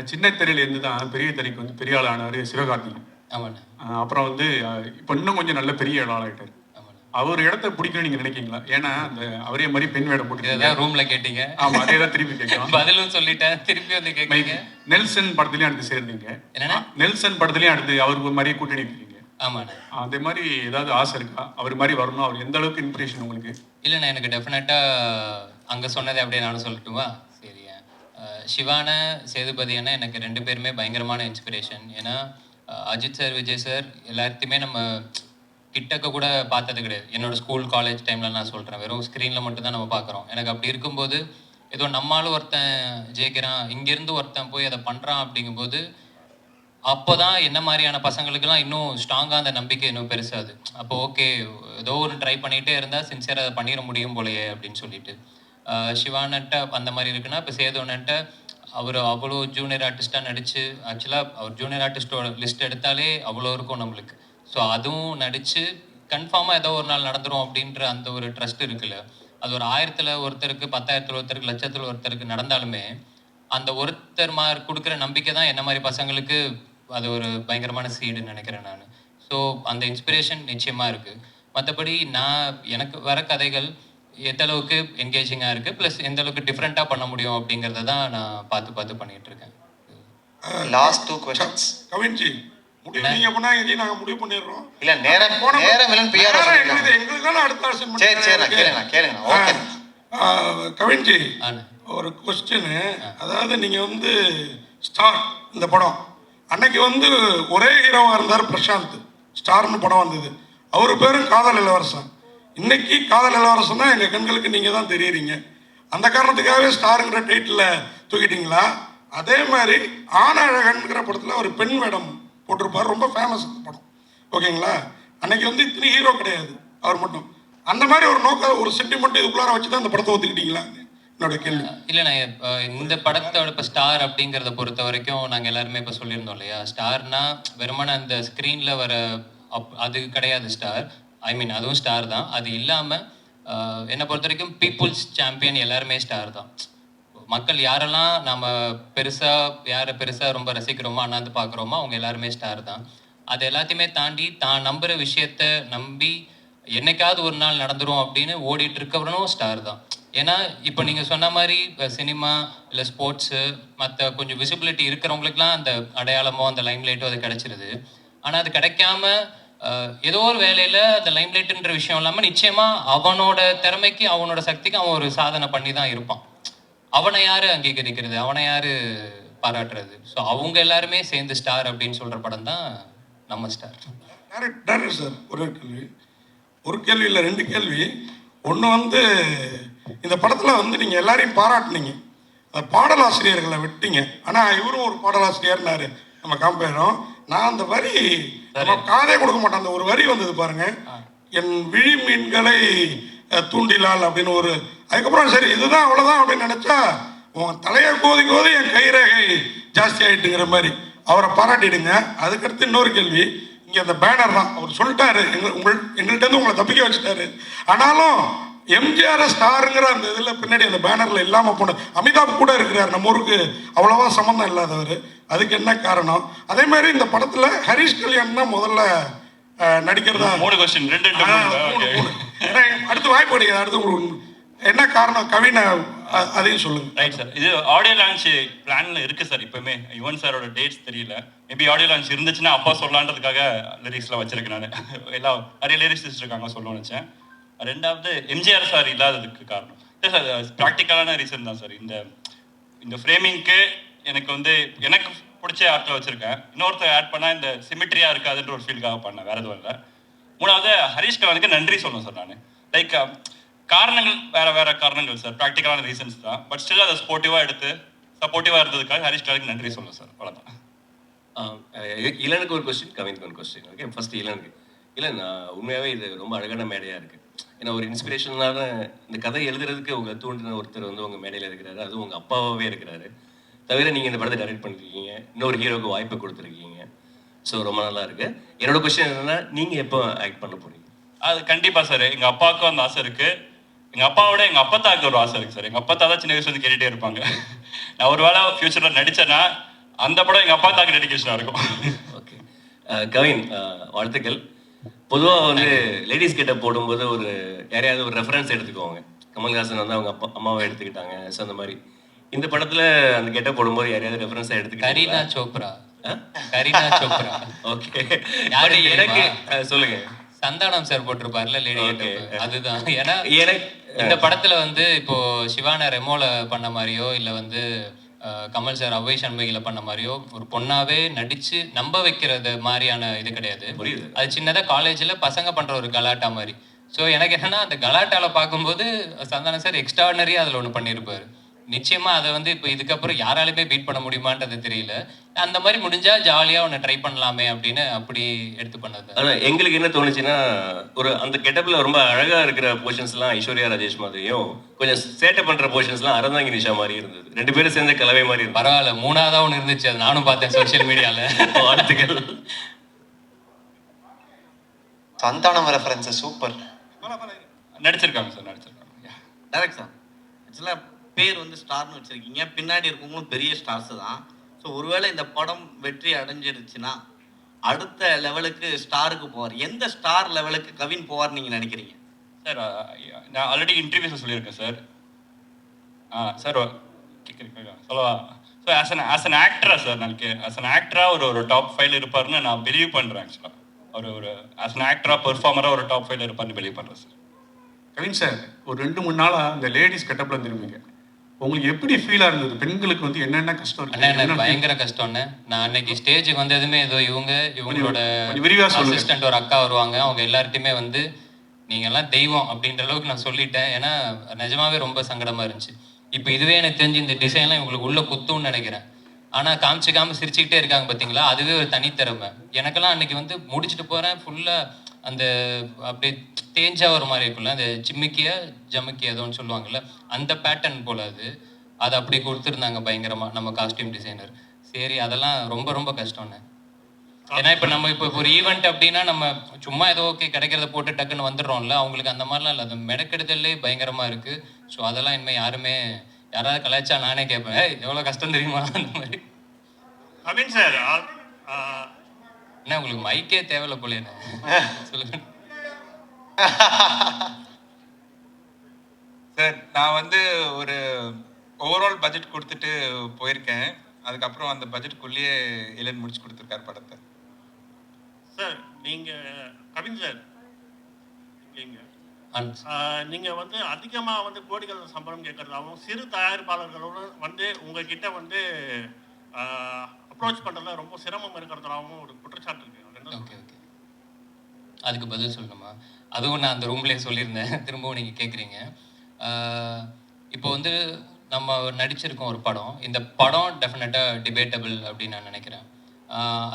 சின்ன திரையில இருந்து தான் பெரிய திரைக்கு வந்து பெரிய ஆள் ஆனாரு சிவகார்த்திகேயன். ஆமாண்ணே. அப்புறம் வந்து இப்போ இன்னும் கொஞ்சம் நல்ல பெரிய ஆளாயிட்டாரு. ஆமாண்ணே. அவர் இடத்த பிடிக்கணும்னு நீங்க நினைக்கிறீங்களா? ஏன்னா அந்த அவரே மாதிரி பெண் வேடம் போட்டு இதான் ரூம்ல கேட்டீங்க. ஆமா, அதே தான் திருப்பி கேட்கலாம். பதிலும் சொல்லிட்டேன், திருப்பி வந்து கேட்குறீங்க. நெல்சன் படத்துலயும் அடுத்து சேர்ந்தீங்க. என்னன்னா நெல்சன் படத்துலயும் அடுத்து அவருக்கு மாதிரியே கூட்டணி இருக்கீங்க. ஆமாண்ணே. அதே மாதிரி ஏதாவது ஆசை இருக்கா? அவர் மாதிரி வரணும், அவர் எந்த அளவுக்கு இன்ஸ்பிரேஷன் உங்களுக்கு? இல்லைண்ணா, எனக்கு டெஃபினட்டா அங்க சொன்னதை அப்படியே நானும் சொல்லட்டுமா? சரி. சிவான சேதுபதி அண்ணா எனக்கு 2 பேருமே பயங்கரமான இன்ஸ்பிரேஷன். ஏன்னா அஜித் சார், விஜய் சார் எல்லாத்தையுமே நம்ம கிட்டக்க கூட பார்த்தது கிடையாது. என்னோட ஸ்கூல் காலேஜ் டைம்ல நான் சொல்றேன், வெறும் ஸ்க்ரீன்ல மட்டும் தான் நம்ம பார்க்குறோம். எனக்கு அப்படி இருக்கும்போது ஏதோ நம்மளாலும் ஒருத்தன் ஜெயிக்கிறான், இங்கேருந்து ஒருத்தன் போய் அதை பண்றான் அப்படிங்கும்போது அப்போதான் என்ன மாதிரியான பசங்களுக்கெல்லாம் இன்னும் ஸ்ட்ராங்காக அந்த நம்பிக்கை இன்னும் பெருசாது. அப்போ ஓகே, ஏதோ ஒரு ட்ரை பண்ணிகிட்டே இருந்தால் சின்சியராக அதை பண்ணிட முடியும் போலையே அப்படின்னு சொல்லிட்டு சிவானட்ட அந்த மாதிரி இருக்குன்னா, இப்போ சேதுவன்ட்ட அவர் அவ்வளோ ஜூனியர் ஆர்டிஸ்டாக நடித்து, ஆக்சுவலாக அவர் ஜூனியர் ஆர்டிஸ்டோட லிஸ்ட் எடுத்தாலே அவ்வளோ இருக்கும் நம்மளுக்கு. ஸோ அதுவும் நடித்து கன்ஃபார்மாக ஏதோ ஒரு நாள் நடந்துரும் அப்படின்ற அந்த ஒரு ட்ரஸ்ட் இருக்குல்ல, அது ஒரு 1000ல் ஒருத்தருக்கு, 10,000ல் ஒருத்தருக்கு, லட்சத்தில் ஒருத்தருக்கு நடந்தாலுமே அந்த ஒருத்தர் மாதிரி கொடுக்குற நம்பிக்கை தான் என்ன மாதிரி பசங்களுக்கு அது ஒரு பயங்கரமான சீடுன்னு நினைக்கிறேன் நான். ஸோ அந்த இன்ஸ்பிரேஷன் நிச்சயமாக இருக்குது. மற்றபடி எனக்கு வர கதைகள் எந்த அளவுக்கு என்கேஜிங்காக இருக்குது, ப்ளஸ் எந்த அளவுக்கு டிஃப்ரெண்ட்டாக பண்ண முடியும் அப்படிங்கிறத தான் நான் பார்த்து பண்ணிகிட்டு இருக்கேன். லாஸ்ட் 2 क्वेश्चंस கவின்ஜி, முடிவு நீங்க பண்ணாங்க, நாங்க முடிவு பண்ணிடுறோம். இல்ல நேரம் இல்லன்னு பிஆர் சொல்லிருக்காங்க. எங்களுக்கு தான் அடுத்த ஆப்ஷன் சரி சரி, நான் கேளுங்க. ஓகே கவின்ஜி, ஒரு क्वेश्चन. அதாவது நீங்க வந்து ஸ்டார் இந்த படம் அன்னைக்கு வந்து ஒரே ஹீரோவா இருந்தார் பிரசாந்த். ஸ்டார்னு படம் வந்தது, அவரு பேரும் காதல் இளவரசன். இன்னைக்கு காதல் இளவரசன் தான் எங்க கண்களுக்கு நீங்க தான் தெரியுறீங்க. அந்த காரணத்துக்காகவே ஸ்டாருங்கிற டைட்டில் தூக்கிட்டீங்களா? அதே மாதிரி ஆனழகன்கிற படத்துல ஒரு பெண் வேடம் போட்டிருப்பார், ரொம்ப ஃபேமஸ் அந்த படம். ஓகேங்களா? அன்னைக்கு வந்து இத்தனை ஹீரோ கிடையாது, அவர் மட்டும். அந்த மாதிரி ஒரு நோக்கம், ஒரு சென்டிமெண்ட் இதுக்குள்ளார வச்சு தான் அந்த படத்தை ஒத்துக்கிட்டீங்களா? என்னோட கேள்வி. இல்லைண்ணா, இந்த படத்தோட இப்போ ஸ்டார் அப்படிங்கிறத பொறுத்த வரைக்கும் நாங்கள் எல்லாருமே இப்போ சொல்லியிருந்தோம் இல்லையா, ஸ்டார்னா வெறுமன அந்த ஸ்க்ரீனில் வர அது கிடையாது ஸ்டார். ஐ மீன் அதுவும் ஸ்டார் தான். அது இல்லாமல் என்னை பொறுத்த வரைக்கும் பீப்புள்ஸ் சாம்பியன் எல்லாருமே ஸ்டார் தான். மக்கள் யாரெல்லாம் நம்ம யாரை பெருசாக ரொம்ப ரசிக்கிறோமோ, அண்ணாந்து பார்க்குறோமோ, அவங்க எல்லாருமே ஸ்டார் தான். அது எல்லாத்தையுமே தாண்டி தான் நம்புகிற விஷயத்த நம்பி என்னைக்காவது ஒரு நாள் நடந்துரும் அப்படின்னு ஓடிட்டு இருக்கவனும் ஸ்டார் தான். ஏன்னா இப்போ நீங்கள் சொன்ன மாதிரி சினிமா இல்லை ஸ்போர்ட்ஸு மற்ற கொஞ்சம் விசிபிலிட்டி இருக்கிறவங்களுக்குலாம் அந்த அடையாளமோ அந்த லைம்லைட்டோ அது கிடைச்சிருது. ஆனால் அது கிடைக்காம ஏதோ ஒரு வேலையில் அந்த லைம்லைட்டுன்ற விஷயம் இல்லாமல் நிச்சயமாக அவனோட திறமைக்கு அவனோட சக்திக்கு அவன் ஒரு சாதனை பண்ணி தான் இருப்பான். அவனை யார் அங்கீகரிக்கிறது, அவனை யார் பாராட்டுறது? ஸோ அவங்க எல்லாருமே சேர்ந்து ஸ்டார் அப்படின்னு சொல்கிற படம் தான் நம்ம ஸ்டார். டேரக்டர் சார், ஒரு கேள்வி இல்லை 2 கேள்வி. ஒன்று வந்து இந்த படத்தில் வந்து நீங்கள் எல்லாரையும் பாராட்டினீங்க, பாடலாசிரியர்களை விட்டீங்க. ஆனால் இவரும் ஒரு பாடலாசிரியர்னாரு நம்ம காம்பேரும். நான் அந்த வரி காதே கொடுக்க மாட்டேன், அந்த ஒரு வரி வந்தது பாருங்க, என் விழி மீன்களை தூண்டிலால் அப்படின்னு ஒரு, அதுக்கப்புறம் சரி இதுதான் அவ்வளோதான் அப்படின்னு நினச்சா உன் தலையை கோதி கோதி என் கைரேகை ஜாஸ்தி ஆகிட்டுங்கிற மாதிரி அவரை பாராட்டிடுங்க. அதுக்கடுத்து இன்னொரு கேள்வி, இங்கே அந்த பேனர் தான் அவர் சொல்லிட்டாரு, எங்கள்கிட்ட உங்களை தப்பிக்க வச்சுட்டாரு. ஆனாலும் எம்ஜிஆர் ஸ்டாருங்கிற அந்த இதில் பின்னாடி அந்த பேனரில் இல்லாமல் போன அமிதாப் கூட இருக்கிறார், நம்ம ஊருக்கு அவ்வளோவா சம்மந்தம் இல்லாதவர். அதுக்கு என்ன காரணம்? அதே மாதிரி இந்த படத்தில் ஹரிஷ் கல்யாண் தான் முதல்ல நடிக்கிறதா. 3 क्वेश्चन 2 அடுத்து வாய்ப்பு கிடையாது. அடுத்து என்ன காரணம் கவினை அதையும் சொல்லுங்க. ரைட் சார், இது ஆடியோ லான்ச் பிளான்ல இருக்கு சார். இப்பவுமே யுவன் சாரோட டேட்ஸ் தெரியல, மேபி ஆடியோ லான்ச் இருந்துச்சுன்னா அப்பா சொல்லலான்றதுக்காக லிரிக்ஸ்லாம் வச்சிருக்கேன் நான். எல்லாம் நிறைய லிரிக்ஸ் இருக்காங்க சொல்லணும்னு நினச்சேன். 2வது எம்ஜிஆர் சார் இல்லாததுக்கு காரணம் இல்லை சார், ப்ராக்டிக்கலான ரீசன் தான் சார். இந்த ஃப்ரேமிங்க்கு எனக்கு வந்து எனக்கு பிடிச்ச ஆர்ட்டில் வச்சிருக்கேன். இன்னொருத்தர் ஆட் பண்ணால் இந்த சிமிட்ரியா இருக்காதுன்ற ஒரு ஃபீல்காக பண்ணேன், வேற எதுவும் இல்லை. 3வது ஹரிஷ் கல்யாணுக்கு நன்றி சொல்லணும் சார். நான் லைக் காரணங்கள் வேற காரணங்கள் சார், ப்ராக்டிக்கலான ரீசன்ஸ் தான். பட் ஸ்டில் அதை ஸ்போர்ட்டிவாக எடுத்து சப்போர்ட்டிவாக இருந்ததுக்காக ஹரிஷ் கல்யாணுக்கு நன்றி சொல்லணும் சார், அவ்வளோதான். இளனுக்கு ஒரு கொஸ்டின், கவினுக்கு ஒரு கொஸ்டின். Okay, first இளனுக்கு. உண்மையாகவே இது ரொம்ப அழகான மேடையாக இருக்குது. ஏன்னா ஒரு இன்ஸ்பிரேஷனான இந்த கதை எழுதுறதுக்கு உங்கள் தூண்டின ஒருத்தர் வந்து உங்கள் மேடையில் இருக்கிறாரு, அதுவும் உங்கள் அப்பாவே இருக்கிறாரு. தவிர நீங்கள் இந்த படத்தை டைரக்ட் பண்ணிருக்கீங்க, இன்னொரு ஹீரோக்கு வாய்ப்பு கொடுத்துருக்கீங்க. ஸோ ரொம்ப நல்லா இருக்கு. என்னோட கொஸ்டின் என்னன்னா, நீங்கள் எப்போ ஆக்ட் பண்ண போறீங்க? அது கண்டிப்பாக சார், எங்கள் அப்பாவுக்கும் அந்த ஆசை இருக்குது. எங்கள் அப்பாவோட எங்கள் அப்பத்தாவுக்கு ஒரு ஆசை இருக்குது சார். எங்கள் அப்பத்தா தான் சின்ன வயசுல வந்து கேட்டுகிட்டே இருப்பாங்க. நான் ஒரு வேளை ஃபியூச்சரில் நடித்தேன்னா அந்த படம் எங்கள் அப்பா தாக்கு டெடிகேஷனாக இருக்கும். ஓகே கவின், வாழ்த்துக்கள். பொதுவாக வந்து லேடிஸ் கிட்ட போடும்போது ஒரு யாரையாவது ஒரு ரெஃபரன்ஸ் எடுத்துக்குவாங்க. கமல்ஹாசன் வந்து அவங்க அம்மாவை எடுத்துக்கிட்டாங்க. ஸோ அந்த மாதிரி இந்த படத்தில் அந்த கெட்ட போடும்போது யாரையாவது ரெஃபரன்ஸாக எடுத்துக்கிட்டாங்க? கரீனா சோப்ரா. ஓகே, எனக்கு சொல்லுங்க. சந்தானம் சார் போட்டிருப்பார்ல லேடி கெட்டப், அதுதான். ஏன்னா இந்த படத்துல வந்து இப்போ சிவானா ரெமோல பண்ண மாதிரியோ இல்ல வந்து கமல் சார் அவ்வை சண்முகில பண்ண மாதிரியோ ஒரு பொண்ணாவே நடிச்சு நம்ப வைக்கிறது மாதிரியான இது கிடையாது. புரியுது. அது சின்னதா காலேஜ்ல பசங்க பண்ற ஒரு கலாட்டா மாதிரி. ஸோ எனக்கு என்னன்னா அந்த கலாட்டால பார்க்கும்போது சந்தானம் சார் எக்ஸ்ட்ராடனரியா அதுல ஒண்ணு பண்ணியிருப்பாரு. நிச்சயமா அதை வந்து இப்போ இதுக்கப்புறம் யாராலுமே பீட் பண்ண முடியுமான்றது தெரியல. அந்த மாதிரி முடிஞ்சா ஜாலியா ஒன்று ட்ரை பண்ணலாமே அப்படின்னு அப்படி எடுத்து பண்ணது. ஆனால் எங்களுக்கு என்ன தோணுச்சுன்னா, ஒரு அந்த கெட்டப்ல ரொம்ப அழகா இருக்கிற போர்ஷன்ஸ்லாம் ஐஸ்வர்யா ராஜேஷ் மாதிரியும், கொஞ்சம் சேட்டை பண்ற போர்ஷன்ஸ்லாம் அறந்தாங்கி நிஷா மாதிரி இருந்தது. 2 பேரும் சேர்ந்த கலவை மாதிரி இருந்தது. பரவாயில்ல, 3ஆவதா ஒன்று இருந்துச்சு, அது நானும் பார்த்தேன் சோசியல் மீடியால. வாழ்த்துக்கள். Santhanam reference super. நடிச்சிருக்காங்க சார், நடிச்சிருக்காங்க. டேரக்ட் சார், ஆக்சுவலாக பேர் வந்து ஸ்டார்னு வச்சுருக்கீங்க, பின்னாடி இருக்கவங்களும் பெரிய ஸ்டார்ஸ் தான். ஸோ ஒருவேளை இந்த படம் வெற்றி அடைஞ்சிருச்சுன்னா அடுத்த லெவலுக்கு ஸ்டாருக்கு போவார். எந்த ஸ்டார் லெவலுக்கு கவின் போவார் நீங்கள் நினைக்கிறீங்க? சார் நான் ஆல்ரெடி இன்டர்வியூஸில் சொல்லியிருக்கேன் சார். சார் கேட்குறீங்க சொல்லவா? ஸோ ஆஸ் அன் ஆக்டரா சார், எனக்கு ஆஸ் அன் ஆக்டராக ஒரு டாப் 5 இருப்பார்னு நான் பிலீவ் பண்ணுறேன். ஆக்சுவலாக ஒரு ஆஸ் அன் ஆக்டராக பெர்ஃபார்மராக ஒரு டாப் 5 இருப்பார்னு பிலீவ் பண்ணுறேன் சார். கவின் சார், ஒரு 2-3 நாளாக அந்த லேடிஸ் கெட்டப்ல திரும்பிங்க, உங்களுக்கு எப்படி ஃபீலாக இருந்தது? பெண்களுக்கு வந்து என்னென்ன கஷ்டம் அண்ணா, எனக்கு இருக்கு? பயங்கர கஷ்டம்ண்ணே. நான் அன்னைக்கு ஸ்டேஜுக்கு வந்ததுமே ஏதோ இவங்களோட கொஞ்சம் விரிவா சொல்லுங்க. அசிஸ்டன்ட் ஒரு அக்கா வருவாங்க, அவங்க எல்லார்ட்டையுமே வந்து நீங்க எல்லாம் தெய்வம் அப்படின்ற அளவுக்கு நான் சொல்லிட்டேன். ஏன்னா நிஜமாவே ரொம்ப சங்கடமா இருந்துச்சு. இப்போ இதுவே எனக்கு தெரிஞ்சு இந்த டிசைன்லாம் இவங்களுக்கு உள்ள குத்தும்னு நினைக்கிறேன். ஆனா காமிச்சிக்காம சிரிச்சுக்கிட்டே இருக்காங்க பாத்தீங்களா, அதுவே ஒரு தனித்திறமை. எனக்கெல்லாம் அன்னைக்கு வந்து முடிச்சுட்டு போறேன், ஃபுல்லா அந்த அப்படியே தேஞ்சா ஒரு மாதிரி இருக்குல்ல, அந்த ஜமுக்கி ஏதோன்னு சொல்லுவாங்கல்ல, அந்த பேட்டர்ன் போல அது அப்படி கொடுத்துருந்தாங்க பயங்கரமா நம்ம காஸ்டியூம் டிசைனர். சரி, அதெல்லாம் ரொம்ப ரொம்ப கஷ்டம்ண்ணே. ஏன்னா இப்போ ஒரு ஈவெண்ட் அப்படின்னா நம்ம சும்மா ஏதோ ஓகே கிடைக்கிறத போட்டு டக்குன்னு வந்துடுறோம்ல, அவங்களுக்கு அந்த மாதிரிலாம் இல்லை, அது மெனக்கெடுதல்லே பயங்கரமா இருக்கு. ஸோ அதெல்லாம் இனிமேல் யாராவது கலாய்ச்சா நானே கேட்பேன், எவ்வளோ கஷ்டம் தெரியுமா அந்த மாதிரி. கவின் சார், என்ன உங்களுக்கு மைக்கே தேவையில்ல போல என்ன சொல்லுங்க சார். நான் வந்து ஒரு ஓவரால் பட்ஜெட் கொடுத்துட்டு போயிருக்கேன். அதுக்கப்புறம் அந்த பட்ஜெட்டுக்குள்ளேயே இளன் முடிச்சு கொடுத்துருக்காரு படத்தை. சார் கவின் சார், நீங்க வந்து அதிகமா வந்து கோடிகள் சம்பளம் கேட்கறதாகவும் சிறு தயாரிப்பாளர்களோட வந்து உங்ககிட்ட வந்து அப்ரோச் பண்றதுல ரொம்ப சிரமம் இருக்கிறதாகவும் ஒரு குற்றச்சாட்டு இருக்கு. ஓகே, அதுக்கு பதில் சொல்லணுமா? அதுவும் நான் அந்த ரூம்லேயே சொல்லியிருந்தேன், திரும்பவும் நீங்கள் கேட்குறீங்க. இப்போ வந்து நம்ம நடிச்சிருக்கோம் ஒரு படம், இந்த படம் டெஃபினட்டாக டிபேட்டபிள் அப்படின்னு நான் நினைக்கிறேன்.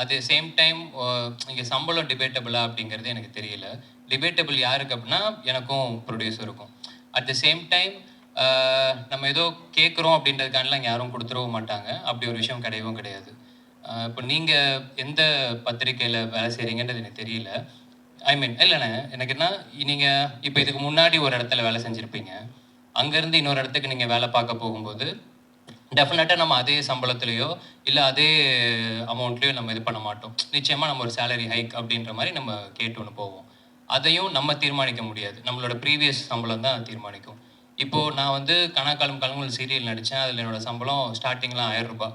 அது சேம் டைம் இங்கே சம்பளம் டிபேட்டபிளா அப்படிங்கிறது எனக்கு தெரியல. டிபேட்டபிள் யாருக்கு அப்படின்னா எனக்கும் ப்ரொடியூசருக்கும். அட் த சேம் டைம் நம்ம ஏதோ கேட்குறோம் அப்படின்றதுக்கானலாம் யாரும் கொடுத்துடவும் மாட்டாங்க, அப்படி ஒரு விஷயம் கிடையவும் கிடையாது. இப்போ நீங்கள் எந்த பத்திரிக்கையில் வேலை செய்கிறீங்கன்றது எனக்கு தெரியல. இல்லைண்ணே, எனக்கு என்ன, நீங்கள் இப்போ இதுக்கு முன்னாடி ஒரு இடத்துல வேலை செஞ்சுருப்பீங்க, அங்கேருந்து இன்னொரு இடத்துக்கு நீங்கள் வேலை பார்க்க போகும்போது டெஃபினட்டாக நம்ம அதே சம்பளத்துலேயோ இல்லை அதே அமௌண்ட்லேயோ நம்ம இது பண்ண மாட்டோம். நிச்சயமாக நம்ம ஒரு சேலரி ஹைக் அப்படின்ற மாதிரி நம்ம கேட்டு ஒன்று போவோம். அதையும் நம்ம தீர்மானிக்க முடியாது, நம்மளோட ப்ரீவியஸ் சம்பளம் தான் தீர்மானிக்கும். இப்போது நான் வந்து கணக்காலம் கலங்கள் சீரியல் நடித்தேன், அதில் என்னோடய சம்பளம் ஸ்டார்டிங்லாம் 1000 ரூபாய்.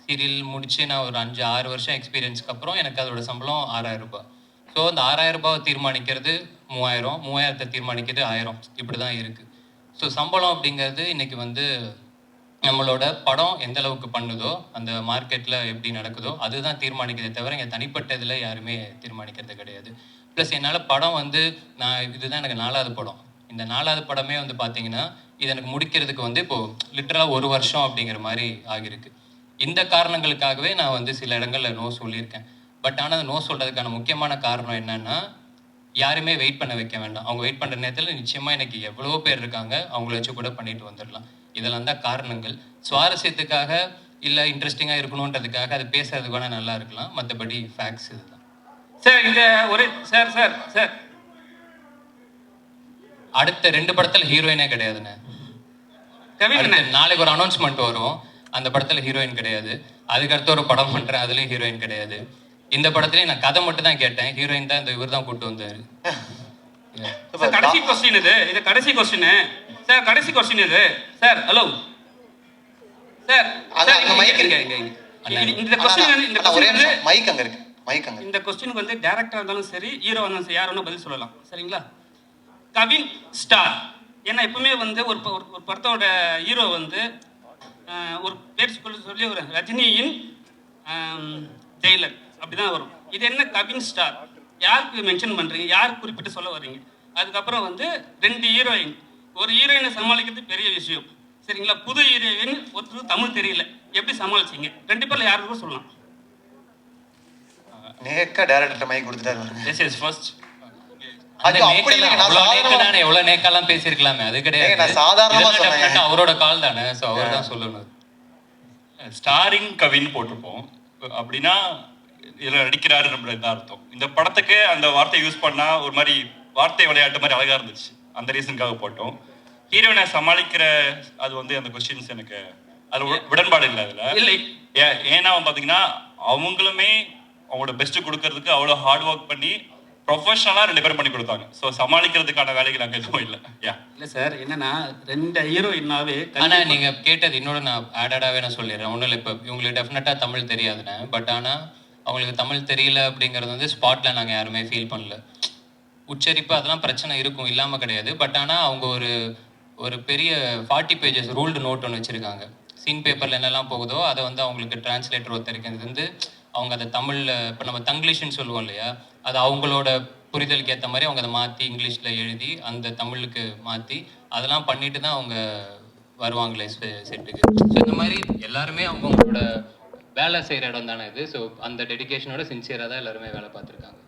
சீரியல் முடித்து நான் ஒரு 5-6 வருஷம் எக்ஸ்பீரியன்ஸ்க்கு அப்புறம் எனக்கு அதோட சம்பளம் 6000 ரூபாய். ஸோ அந்த 6000 ரூபாவை தீர்மானிக்கிறது 3000, 3000த்தை தீர்மானிக்கிறது 1000, இப்படி தான் இருக்குது. ஸோ சம்பளம் அப்படிங்கிறது இன்றைக்கி வந்து நம்மளோட படம் எந்த அளவுக்கு பண்ணுதோ, அந்த மார்க்கெட்டில் எப்படி நடக்குதோ அதுதான் தீர்மானிக்கிறதே தவிர இங்கே தனிப்பட்ட இதில் யாருமே தீர்மானிக்கிறது கிடையாது. ப்ளஸ் என்னால் படம் வந்து இதுதான் எனக்கு 4வது படம். இந்த 4வது படமே வந்து பார்த்தீங்கன்னா இது எனக்கு முடிக்கிறதுக்கு வந்து இப்போது லிட்டரலாக 1 வருஷம் அப்படிங்கிற மாதிரி ஆகியிருக்கு. இந்த காரணங்களுக்காகவே நான் வந்து சில இடங்களில் நோ சொல்லியிருக்கேன். பட் ஆனால் அந்த நோ சொல்கிறதுக்கான முக்கியமான காரணம் என்னன்னா, யாருமே வெயிட் பண்ண வைக்க வேண்டாம். அவங்க வெயிட் பண்ணுற நேரத்தில் நிச்சயமாக எனக்கு எவ்வளோ பேர் இருக்காங்க, அவங்கள வச்சு கூட பண்ணிட்டு வந்துடலாம். இதெல்லாம் தான் காரணங்கள். சுவாரஸ்யத்துக்காக இல்லை இன்ட்ரெஸ்டிங்காக இருக்கணுன்றதுக்காக அது பேசுறது கூட நல்லா இருக்கலாம், மற்றபடி ஃபேக்ட்ஸ் இதுதான். சார் இந்த ஒரு சார் அடுத்த 2 படத்தில் ஹீரோயினே கிடையாதுண்ணே. நாளைக்கு ஒரு அனௌன்ஸ்மெண்ட் வரும், அந்த படத்தில் ஹீரோயின் கிடையாது. அதுக்கடுத்து ஒரு படம் பண்ணுறேன், அதுலேயும் ஹீரோயின் கிடையாது. இந்த படத்துலேயும் நான் கதை மட்டும் தான் கேட்டேன், ஹீரோயின் தான் இவர் தான் கூப்பிட்டு வந்தார். சார் கடைசி கொஸ்டின் இது கடைசி கொஸ்டின் சார், கடைசி கொஸ்டின் இது சார். ஹலோ சார், இந்த கொஸ்டின் மைக் அங்க இருக்கு, மைக் அங்க. இந்த கொஸ்டினுக்கு வந்து டேரக்டரா இருந்தாலும் சரி, ஹீரோ இருந்தாலும் சரி, யார் வேணா பதில் சொல்லலாம். சரிங்களா? கவின் ஸ்டார். ஏன்னா எப்பவுமே வந்து ஒரு படத்தோட ஹீரோ வந்து ஒரு பேர் சொல்லி ஒரு ரஜினியின் ஜெயிலர் அப்படிதான் வரும். இது என்ன கவின் ஸ்டார்? யாருக்கு மென்ஷன் பண்றீங்க? யார் குறிப்பிட்டு சொல்ல வர்றீங்க? அதுக்கப்புறம் வந்து 2 ஹீரோயின். ஒரு ஹீரோயினை சமாளிக்கிறது பெரிய விஷயம். சரிங்களா? புது ஹீரோயின், ஒருத்தருக்கு தமிழ் தெரியல, எப்படி சமாளிச்சீங்க? 2 பேர்ல யாருக்கும் சொல்லலாம். நேக்கா டைரக்டர் மைக் கொடுத்துட்டாரு. This is first. அது அப்படி இல்ல, நான் எவ்வளவு நேக்கெல்லாம் பேசியிருக்கலாமே, அது கிடையாது. நான் சாதாரணமா சொன்னேன். அவரோட கால் தானே, ஸோ அவர் தான் சொல்லணும். ஸ்டாரிங் கவின் போட்டிருப்போம் அப்படின்னா இதில் நடிக்கிறாரு நம்மளுக்கு தான் அர்த்தம். இந்த படத்துக்கு அந்த வார்த்தை யூஸ் பண்ணா ஒரு மாதிரி வார்த்தை விளையாட்டு மாதிரி அழகா இருந்துச்சு, அந்த ரீசனுக்காக போட்டோம். ஹீரோயினை சமாளிக்கிற அது வந்து அந்த கொஸ்டின்ஸ் எனக்கு அது உடன்பாடு இல்லை அதில் இல்லை. ஏன்னா பார்த்தீங்கன்னா அவங்களுமே அவங்களோட பெஸ்ட் கொடுக்கறதுக்கு அவ்வளோ ஹார்ட் ஒர்க் பண்ணி ப்ரொஃபஷனலாக 2 பேரும் பண்ணி கொடுத்தாங்க. ஸோ சமாளிக்கிறதுக்கான வேலைகள் அங்கே எதுவும் இல்லை. இல்லை சார், என்னன்னா 2 ஹீரோயின்னாவே. ஆனால் நீங்கள் கேட்டது இன்னொன்று நான் ஆடடாகவே நான் சொல்லிடுறேன். ஒன்றும் இல்லை, இப்போ இவங்களுக்கு டெஃபினட்டாக தமிழ் தெரியாதுண்ணே. பட் ஆனால் அவங்களுக்கு தமிழ் தெரியல அப்படிங்கிறது வந்து ஸ்பாட்டில் நாங்கள் யாருமே ஃபீல் பண்ணல. உச்சரிப்பு அதெல்லாம் பிரச்சனை இருக்கும், இல்லாமல் கிடையாது. பட் ஆனால் அவங்க ஒரு பெரிய 40 பேஜஸ் ரூல்டு நோட் ஒன்று வச்சுருக்காங்க. சீன் பேப்பரில் என்னெல்லாம் போகுதோ அதை வந்து அவங்களுக்கு டிரான்ஸ்லேட்டர் ஒருத்தருக்கு வந்து அவங்க அதை தமிழில், இப்போ நம்ம தங்கிலீஷ்னு சொல்லுவோம் இல்லையா, அது அவங்களோட புரிதலுக்கு ஏற்ற மாதிரி அவங்க அதை மாற்றி இங்கிலீஷில் எழுதி அந்த தமிழுக்கு மாற்றி அதெல்லாம் பண்ணிட்டு தான் அவங்க வருவாங்களே செட்டுக்கு. ஸோ இந்த மாதிரி எல்லாருமே அவங்களோட வேலை செய்கிற இடம் தானே இது. ஸோ அந்த டெடிக்கேஷனோட சின்சியராக தான் எல்லாருமே வேலை பார்த்துருக்காங்க.